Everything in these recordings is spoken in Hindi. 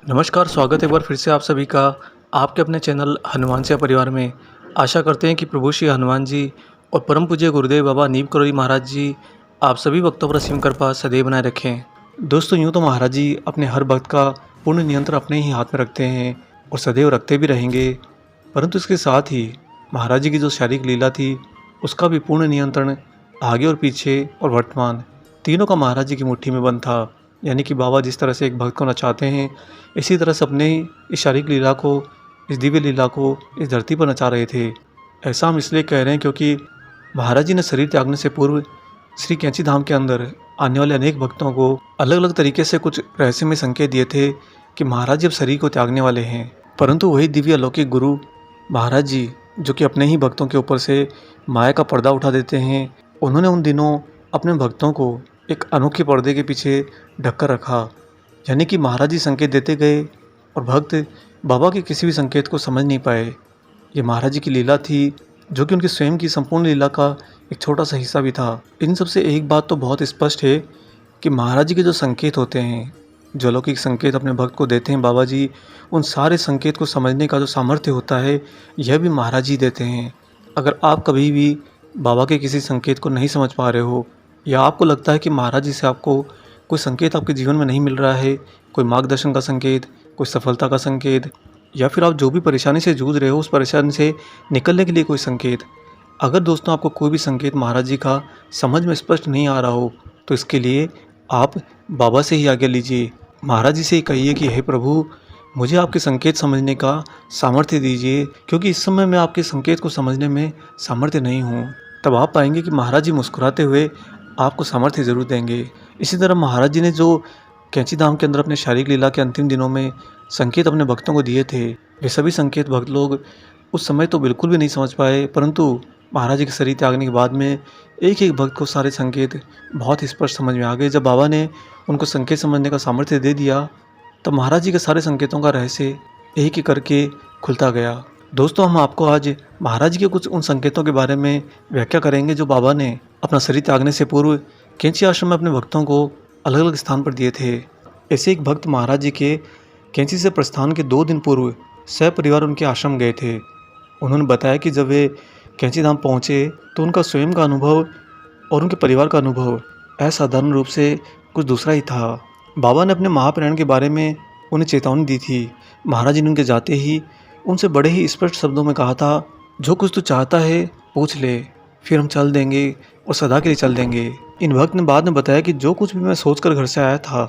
नमस्कार, स्वागत है एक बार फिर से आप सभी का आपके अपने चैनल हनुमान सिंह परिवार में। आशा करते हैं कि प्रभु श्री हनुमान जी और परम पूज्य गुरुदेव बाबा नीम करोली महाराज जी आप सभी भक्तों पर असीम कृपा सदैव बनाए रखें। दोस्तों, यूँ तो महाराज जी अपने हर भक्त का पूर्ण नियंत्रण अपने ही हाथ में रखते हैं और सदैव रखते भी रहेंगे, परंतु इसके साथ ही महाराज जी की जो शारीरिक लीला थी उसका भी पूर्ण नियंत्रण आगे और पीछे और वर्तमान तीनों का महाराज जी की मुट्ठी में बंद था। यानी कि बाबा जिस तरह से एक भक्त को नचाते हैं, इसी तरह से अपने इस शारीरिक लीला को, इस दिव्य लीला को इस धरती पर नचा रहे थे। ऐसा हम इसलिए कह रहे हैं क्योंकि महाराज जी ने शरीर त्यागने से पूर्व श्री कैंची धाम के अंदर आने वाले अनेक भक्तों को अलग अलग तरीके से कुछ रहस्यमय संकेत दिए थे कि महाराज जी अब शरीर को त्यागने वाले हैं। परंतु वही दिव्य अलौकिक गुरु महाराज जी, जो कि अपने ही भक्तों के ऊपर से माया का पर्दा उठा देते हैं, उन्होंने उन दिनों अपने भक्तों को एक अनोखे पर्दे के पीछे ढक कर रखा। यानी कि महाराज जी संकेत देते गए और भक्त बाबा के किसी भी संकेत को समझ नहीं पाए। ये महाराज जी की लीला थी, जो कि उनकी स्वयं की संपूर्ण लीला का एक छोटा सा हिस्सा भी था। इन सब से एक बात तो बहुत स्पष्ट है कि महाराज जी के जो संकेत होते हैं, जो अलौकिक संकेत अपने भक्त को देते हैं बाबा जी, उन सारे संकेत को समझने का जो सामर्थ्य होता है, यह भी महाराज जी देते हैं। अगर आप कभी भी बाबा के किसी संकेत को नहीं समझ पा रहे हो, या आपको लगता है कि महाराज जी से आपको कोई संकेत आपके जीवन में नहीं मिल रहा है, कोई मार्गदर्शन का संकेत, कोई सफलता का संकेत, या फिर आप जो भी परेशानी से जूझ रहे हो उस परेशानी से निकलने के लिए कोई संकेत, अगर दोस्तों आपको कोई भी संकेत महाराज जी का समझ में स्पष्ट नहीं आ रहा हो, तो इसके लिए आप बाबा से ही आज्ञा लीजिए। महाराज जी से ही कहिए कि हे प्रभु, मुझे आपके संकेत समझने का सामर्थ्य दीजिए, क्योंकि इस समय मैं आपके संकेत को समझने में सामर्थ्य नहीं हूँ। तब आप पाएंगे कि महाराज जी मुस्कुराते हुए आपको सामर्थ्य जरूर देंगे। इसी तरह महाराज जी ने जो कैंची धाम के अंदर अपने शारीरिक लीला के अंतिम दिनों में संकेत अपने भक्तों को दिए थे, वे सभी संकेत भक्त लोग उस समय तो बिल्कुल भी नहीं समझ पाए, परंतु महाराज जी के शरीर त्यागने के बाद में एक एक भक्त को सारे संकेत बहुत स्पष्ट समझ में आ गए। जब बाबा ने उनको संकेत समझने का सामर्थ्य दे दिया, तब महाराज जी के सारे संकेतों का रहस्य एक एक करके खुलता गया। दोस्तों, हम आपको आज महाराज जी के कुछ उन संकेतों के बारे में व्याख्या करेंगे जो बाबा ने अपना शरीर त्यागने से पूर्व कैंची आश्रम में अपने भक्तों को अलग अलग स्थान पर दिए थे। ऐसे एक भक्त महाराज जी के कैंची से प्रस्थान के 2 दिन पूर्व सपरिवार उनके आश्रम गए थे। उन्होंने बताया कि जब वे कैंची धाम पहुँचे तो उनका स्वयं का अनुभव और उनके परिवार का अनुभव असाधारण रूप से कुछ दूसरा ही था। बाबा ने अपने महाप्रयाण के बारे में उन्हें चेतावनी दी थी। महाराज जी ने उनके जाते ही उनसे बड़े ही स्पष्ट शब्दों में कहा था, जो कुछ तू चाहता है पूछ ले, फिर हम चल देंगे और सदा के लिए चल देंगे। इन भक्त ने बाद में बताया कि जो कुछ भी मैं सोचकर घर से आया था,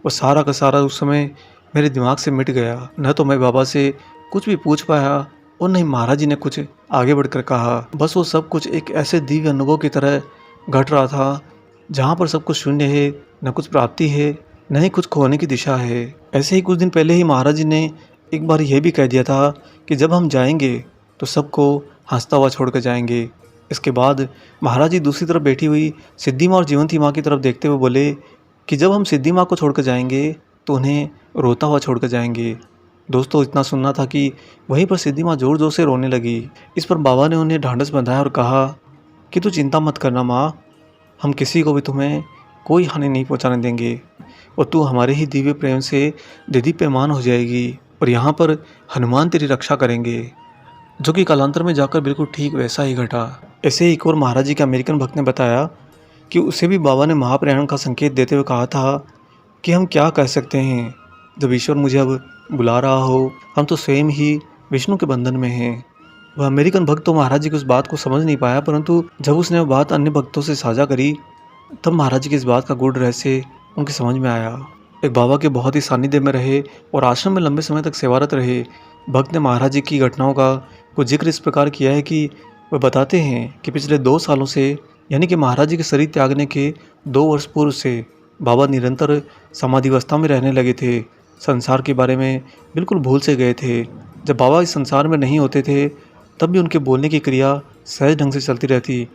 वो सारा का सारा उस समय मेरे दिमाग से मिट गया। न तो मैं बाबा से कुछ भी पूछ पाया और न ही महाराज जी ने कुछ आगे बढ़कर कहा। बस वो सब कुछ एक ऐसे दिव्य अनुभव की तरह घट रहा था, जहाँ पर सब कुछ शून्य है, न कुछ प्राप्ति है, न ही कुछ खोने की दिशा है। ऐसे ही कुछ दिन पहले ही महाराज जी ने एक बार यह भी कह दिया था कि जब हम जाएंगे तो सबको हंसता हुआ छोड़ कर जाएंगे। इसके बाद महाराज जी दूसरी तरफ बैठी हुई सिद्धि माँ और जीवंती माँ की तरफ देखते हुए बोले कि जब हम सिद्धि माँ को छोड़कर जाएंगे तो उन्हें रोता हुआ छोड़कर जाएंगे। दोस्तों, इतना सुनना था कि वहीं पर सिद्धि माँ जोर जोर से रोने लगी। इस पर बाबा ने उन्हें ढांढस बंधाया और कहा कि तू चिंता मत करना माँ, हम किसी को भी तुम्हें कोई हानि नहीं पहुँचाने देंगे और तू हमारे ही दिव्य प्रेम से देदीप्यमान हो जाएगी और यहाँ पर हनुमान तेरी रक्षा करेंगे। जो कि कालांतर में जाकर बिल्कुल ठीक वैसा ही घटा। ऐसे ही एक और महाराज जी के अमेरिकन भक्त ने बताया कि उसे भी बाबा ने महाप्रयाण का संकेत देते हुए कहा था कि हम क्या कह सकते हैं, जब ईश्वर मुझे अब बुला रहा हो, हम तो स्वयं ही विष्णु के बंधन में हैं। वह अमेरिकन भक्त तो महाराज जी की उस बात को समझ नहीं पाया, परंतु जब उसने वह बात अन्य भक्तों से साझा करी, तब महाराज जी की इस बात का गूढ़ रहस्य उनकी समझ में आया। एक बाबा के बहुत ही सानिध्य में रहे और आश्रम में लंबे समय तक सेवारत रहे भक्त ने महाराज जी की घटनाओं का कुछ जिक्र इस प्रकार किया है कि वह बताते हैं कि पिछले 2 सालों से, यानी कि महाराज जी के शरीर त्यागने के 2 वर्ष पूर्व से बाबा निरंतर समाधि अवस्था में रहने लगे थे। संसार के बारे में बिल्कुल भूल से गए थे। जब बाबा इस संसार में नहीं होते थे, तब भी उनके बोलने की क्रिया सहज ढंग से चलती रहती।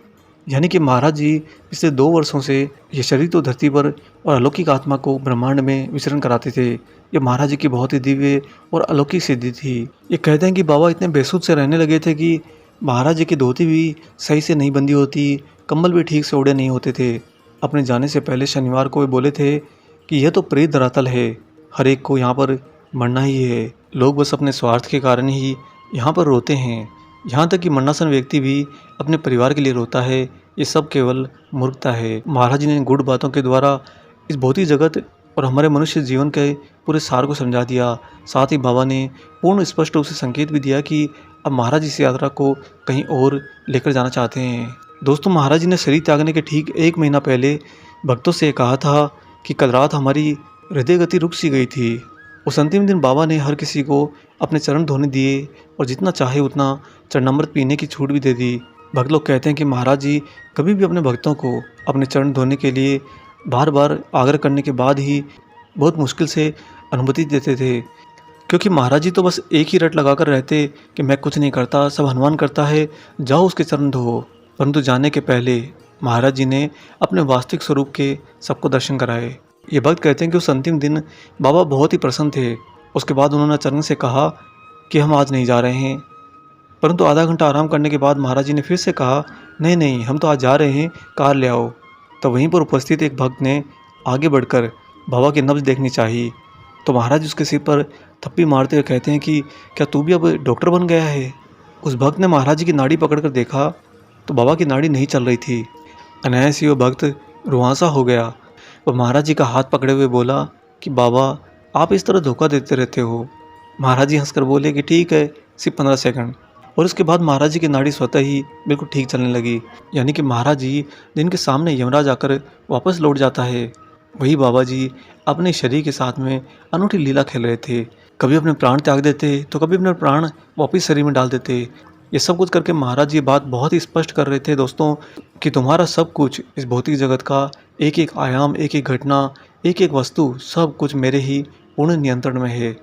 यानी कि महाराज जी पिछले 2 वर्षों से ये शरीर तो धरती पर और अलौकिक आत्मा को ब्रह्मांड में विचरण कराते थे। ये महाराज जी की बहुत ही दिव्य और अलौकिक सिद्धि थी। ये कहते हैं कि बाबा इतने बेसुध से रहने लगे थे कि महाराज जी की धोती भी सही से नहीं बंधी होती, कंबल भी ठीक से ओढ़े नहीं होते थे। अपने जाने से पहले शनिवार को वे बोले थे कि यह तो प्रेत धरातल है, हर एक को यहाँ पर मरना ही है। लोग बस अपने स्वार्थ के कारण ही यहाँ पर रोते हैं। यहाँ तक कि मरणासन व्यक्ति भी अपने परिवार के लिए रोता है। ये सब केवल मूर्खता है। महाराज जी ने गुड़ बातों के द्वारा इस भौतिक जगत और हमारे मनुष्य जीवन के पूरे सार को समझा दिया। साथ ही बाबा ने पूर्ण स्पष्ट रूप से संकेत भी दिया कि अब महाराज इस यात्रा को कहीं और लेकर जाना चाहते हैं। दोस्तों, महाराज जी ने शरीर त्यागने के ठीक 1 महीना पहले भक्तों से कहा था कि कल रात हमारी हृदय गति रुक सी गई थी। उस अंतिम दिन बाबा ने हर किसी को अपने चरण धोने दिए और जितना चाहे उतना चरणामृत पीने की छूट भी दे दी। भक्त लोग कहते हैं कि महाराज जी कभी भी अपने भक्तों को अपने चरण धोने के लिए बार बार आग्रह करने के बाद ही बहुत मुश्किल से अनुमति देते थे, क्योंकि महाराज जी तो बस एक ही रट लगाकर रहते कि मैं कुछ नहीं करता, सब हनुमान करता है, जाओ उसके चरण धो। परंतु जाने के पहले महाराज जी ने अपने वास्तविक स्वरूप के सबको दर्शन कराए। ये भक्त कहते हैं कि उस अंतिम दिन बाबा बहुत ही प्रसन्न थे। उसके बाद उन्होंने अचानक से कहा कि हम आज नहीं जा रहे हैं। परंतु आधा घंटा आराम करने के बाद महाराज जी ने फिर से कहा, नहीं नहीं, हम तो आज जा रहे हैं, कार ले आओ। तो वहीं पर उपस्थित एक भक्त ने आगे बढ़कर बाबा की नब्ज देखनी चाहिए, तो महाराज उसके सिर पर थप्पी मारते हुए कहते हैं कि क्या तू भी अब डॉक्टर बन गया है। उस भक्त ने महाराज जी की नाड़ी पकड़कर देखा तो बाबा की नाड़ी नहीं चल रही थी। अनायास ही वो भक्त रुआंसा हो गया। वह महाराज जी का हाथ पकड़े हुए बोला कि बाबा, आप इस तरह धोखा देते रहते हो। महाराज जी हंसकर बोले कि ठीक है, सिर्फ 15 सेकंड। और उसके बाद महाराज जी की नाड़ी स्वतः ही बिल्कुल ठीक चलने लगी। यानी कि महाराज जी जिनके सामने यमराज आकर वापस लौट जाता है, वही बाबा जी अपने शरीर के साथ में अनूठी लीला खेल रहे थे। कभी अपने प्राण त्याग देते तो कभी अपने प्राण वापस शरीर में डाल देते। ये सब कुछ करके महाराज जी बात बहुत ही स्पष्ट कर रहे थे दोस्तों, कि तुम्हारा सब कुछ इस भौतिक जगत का एक एक आयाम, एक एक घटना, एक एक वस्तु, सब कुछ मेरे ही पूर्ण नियंत्रण में है।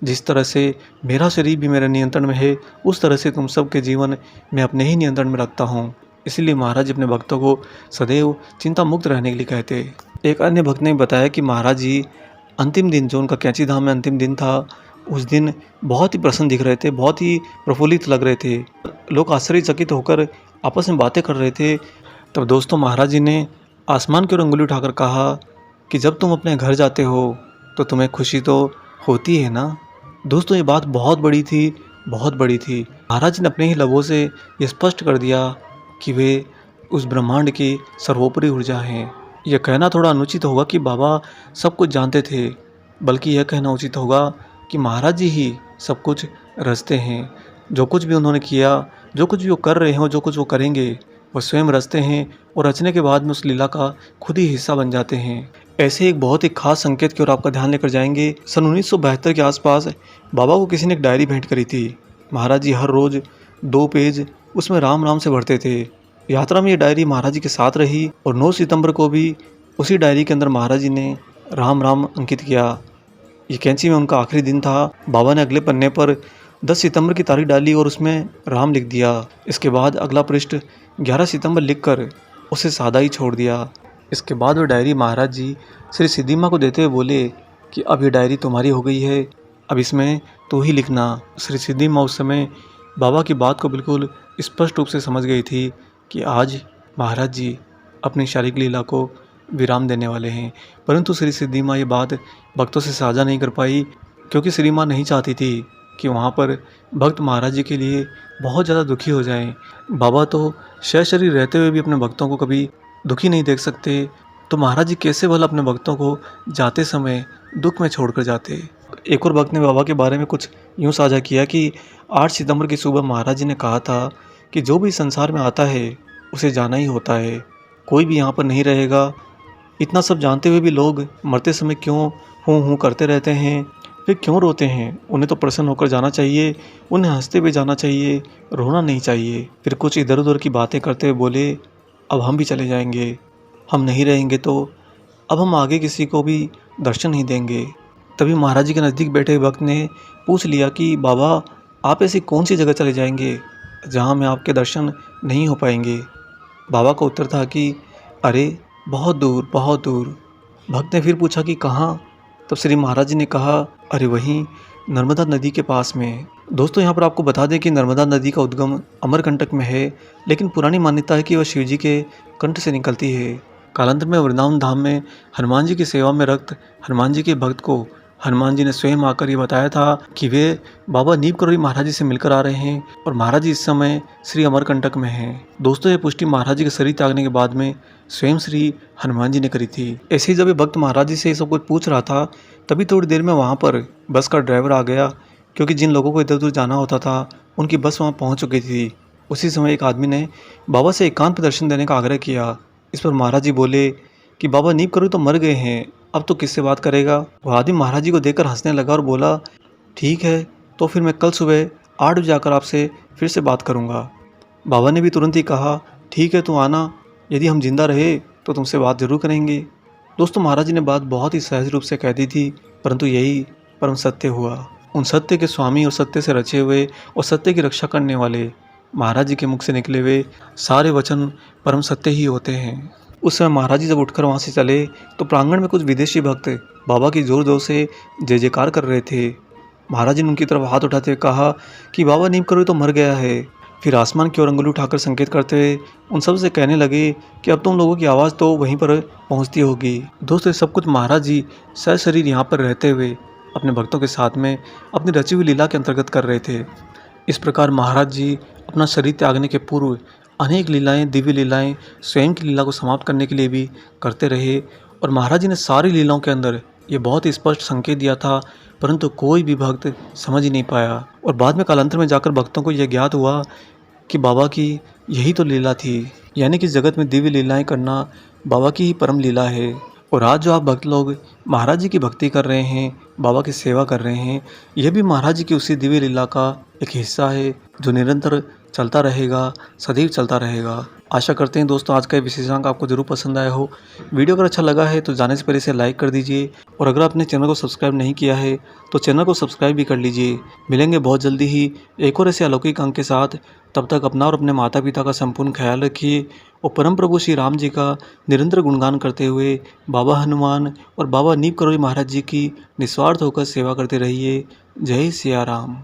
जिस तरह से मेरा शरीर भी मेरे नियंत्रण में है, उस तरह से तुम सब के जीवन मैं अपने ही नियंत्रण में रखता हूँ। इसलिए महाराज जी अपने भक्तों को सदैव चिंता मुक्त रहने के लिए कहते। एक अन्य भक्त ने बताया कि महाराज जी अंतिम दिन, जो उनका कैंची धाम में अंतिम दिन था, उस दिन बहुत ही प्रसन्न दिख रहे थे, बहुत ही प्रफुल्लित लग रहे थे। लोग आश्चर्यचकित होकर आपस में बातें कर रहे थे। तब दोस्तों महाराज जी ने आसमान की ओर अंगुली उठाकर कहा कि जब तुम अपने घर जाते हो तो तुम्हें खुशी तो होती है ना। दोस्तों, ये बात बहुत बड़ी थी, बहुत बड़ी थी। महाराज जी ने अपने ही लबों से ये स्पष्ट कर दिया कि वे उस ब्रह्मांड की सर्वोपरि ऊर्जा हैं। यह कहना थोड़ा अनुचित होगा कि बाबा सब कुछ जानते थे, बल्कि यह कहना उचित होगा कि महाराज जी ही सब कुछ रचते हैं। जो कुछ भी उन्होंने किया, जो कुछ भी वो कर रहे हैं, जो कुछ वो करेंगे, वो स्वयं रचते हैं और रचने के बाद में उस लीला का खुद ही हिस्सा बन जाते हैं। ऐसे एक बहुत ही खास संकेत की ओर आपका ध्यान लेकर जाएंगे। सन 1972 के आसपास बाबा को किसी ने एक डायरी भेंट करी थी। महाराज जी हर रोज 2 पेज उसमें राम राम से भरते थे। यात्रा में ये डायरी महाराज जी के साथ रही और 9 सितंबर को भी उसी डायरी के अंदर महाराज जी ने राम राम अंकित किया। ये कैंची में उनका आखिरी दिन था। बाबा ने अगले पन्ने पर 10 सितंबर की तारीख डाली और उसमें राम लिख दिया। इसके बाद अगला पृष्ठ 11 सितंबर लिखकर उसे सादा ही छोड़ दिया। इसके बाद वो डायरी महाराज जी श्री सिद्धि माँ को देते हुए बोले कि अब ये डायरी तुम्हारी हो गई है, अब इसमें तू ही लिखना। श्री सिद्धि माँ उस समय बाबा की बात को बिल्कुल स्पष्ट रूप से समझ गई थी कि आज महाराज जी अपनी शारीरिक लीला को विराम देने वाले हैं। परंतु श्री सिद्धि माँ ये बात भक्तों से साझा नहीं कर पाई, क्योंकि श्री माँ नहीं चाहती थी कि वहाँ पर भक्त महाराज जी के लिए बहुत ज़्यादा दुखी हो जाएं। बाबा तो शरीर रहते हुए भी अपने भक्तों को कभी दुखी नहीं देख सकते, तो महाराज जी कैसे भला अपने भक्तों को जाते समय दुख में छोड़कर जाते। एक और भक्त ने बाबा के बारे में कुछ यूँ साझा किया कि 8 सितंबर की सुबह महाराज जी ने कहा था कि जो भी संसार में आता है उसे जाना ही होता है, कोई भी यहाँ पर नहीं रहेगा। इतना सब जानते हुए भी लोग मरते समय क्यों हूँ करते रहते हैं, वे क्यों रोते हैं। उन्हें तो प्रसन्न होकर जाना चाहिए, उन्हें हंसते हुए जाना चाहिए, रोना नहीं चाहिए। फिर कुछ इधर उधर की बातें करते हुए बोले, अब हम भी चले जाएंगे, हम नहीं रहेंगे तो अब हम आगे किसी को भी दर्शन नहीं देंगे। तभी महाराज जी के नज़दीक बैठे भक्त ने पूछ लिया कि बाबा, आप ऐसी कौन सी जगह चले जाएंगे जहाँ में आपके दर्शन नहीं हो पाएंगे। बाबा का उत्तर था कि अरे बहुत दूर, बहुत दूर। भक्त ने फिर पूछा कि कहाँ। तब श्री महाराज जी ने कहा, अरे वहीं नर्मदा नदी के पास में। दोस्तों, यहाँ पर आपको बता दें कि नर्मदा नदी का उद्गम अमरकंटक में है, लेकिन पुरानी मान्यता है कि वह शिव जी के कंठ से निकलती है। कालांतर में वृंदावन धाम में हनुमान जी की सेवा में रक्त हनुमान जी के भक्त को हनुमान जी ने स्वयं आकर ये बताया था कि वे बाबा नीम करोली महाराज जी से मिलकर आ रहे हैं और महाराज जी इस समय श्री अमरकंटक में हैं। दोस्तों, ये पुष्टि महाराज जी के शरीर त्यागने के बाद में स्वयं श्री हनुमान जी ने करी थी। ऐसे ही जब ये भक्त महाराज जी से ये सब कुछ पूछ रहा था, तभी थोड़ी देर में वहाँ पर बस का ड्राइवर आ गया, क्योंकि जिन लोगों को इधर उधर जाना होता था उनकी बस वहाँ पहुँच चुकी थी। उसी समय एक आदमी ने बाबा से एकांत में दर्शन देने का आग्रह किया। इस पर महाराज जी बोले कि बाबा नीम करोली तो मर गए हैं, अब तो किससे बात करेगा। वह आदमी महाराज जी को देखकर हंसने लगा और बोला, ठीक है, तो फिर मैं कल सुबह 8 बजे आकर आपसे फिर से बात करूँगा। बाबा ने भी तुरंत ही कहा, ठीक है, तू आना, यदि हम जिंदा रहे तो तुमसे बात जरूर करेंगे। दोस्तों, महाराज जी ने बात बहुत ही सहज रूप से कह दी थी, परंतु यही परम सत्य हुआ। उन सत्य के स्वामी और सत्य से रचे हुए और सत्य की रक्षा करने वाले महाराज जी के मुख से निकले हुए सारे वचन परम सत्य ही होते हैं। उस समय महाराज जी जब उठकर वहाँ से चले तो प्रांगण में कुछ विदेशी भक्त बाबा की जोर जोर से जय जयकार कर रहे थे। महाराज जी ने उनकी तरफ हाथ उठाते हुए कहा कि बाबा नीम करोली तो मर गया है। फिर आसमान की ओर अंगुली उठाकर संकेत करते हुए उन सब से कहने लगे कि अब तुम लोगों की आवाज़ तो वहीं पर पहुँचती होगी। दोस्तों, सब कुछ महाराज जी सशरीर यहाँ पर रहते हुए अपने भक्तों के साथ में अपनी रची हुई लीला के अंतर्गत कर रहे थे। इस प्रकार महाराज जी अपना शरीर त्यागने के पूर्व अनेक लीलाएं, दिव्य लीलाएं स्वयं की लीला को समाप्त करने के लिए भी करते रहे और महाराज जी ने सारी लीलाओं के अंदर ये बहुत ही स्पष्ट संकेत दिया था, परंतु कोई भी भक्त समझ ही नहीं पाया। और बाद में कालांतर में जाकर भक्तों को यह ज्ञात हुआ कि बाबा की यही तो लीला थी, यानी कि जगत में दिव्य लीलाएं करना बाबा की ही परम लीला है। और आज जो आप भक्त लोग महाराज जी की भक्ति कर रहे हैं, बाबा की सेवा कर रहे हैं, यह भी महाराज जी की उसी दिव्य लीला का एक हिस्सा है जो निरंतर चलता रहेगा, सदैव चलता रहेगा। आशा करते हैं दोस्तों आज का ये विशेषांक आपको जरूर पसंद आया हो। वीडियो अगर अच्छा लगा है तो जाने से पहले इसे लाइक कर दीजिए और अगर आपने चैनल को सब्सक्राइब नहीं किया है तो चैनल को सब्सक्राइब भी कर लीजिए। मिलेंगे बहुत जल्दी ही एक और ऐसे अलौकिक अंक के साथ। तब तक अपना और अपने माता पिता का संपूर्ण ख्याल रखिए और परम प्रभु श्री राम जी का निरंतर गुणगान करते हुए बाबा हनुमान और बाबा नीम करोली महाराज जी की निस्वार्थ होकर सेवा करते रहिए। जय सिया राम।